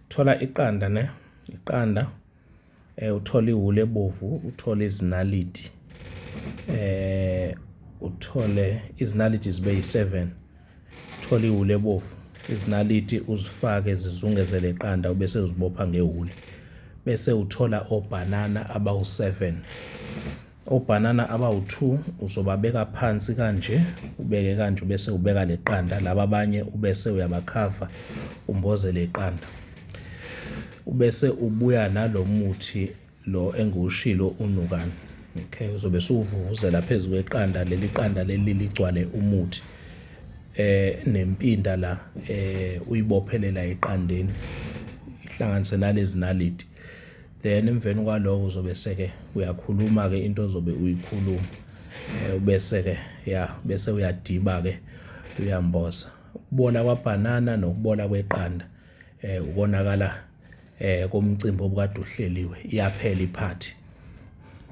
Thola iqanda ne, iqanda, uthola iwulu ebovu, uthole izinaliti, uthole izinaliti zibe yi-7, uthole iwulu ebovu, izinaliti uzifake zizungezele iqanda ubese uzibopha ngewuli. Bese uthola obhanana abawu-7, obhanana abawu-2 uzobabeka phansi kanje, ubeke kanje bese ubeka leqanda, laba abanye ubese uyabakhava umbozele iqanda. Ubese ubuya nalo muthi lo engiwushilo unukani. Okay, uzobe usuvuvuzela phezu kweqanda, leli qanda leli ligcwale umuthi nempinda la uyibophelela eqandeni ihlanganise nalezi naliti. Then emveni kwaloko uzobe seke uyakhuluma ke into ozobe uyikhuluma, bese ke bese uyadiba ke uyamboza. Ukubola kwabhanana nokubola kweqanda ubonakala komcimbi obukade uhleliwe, iyaphela iphathi.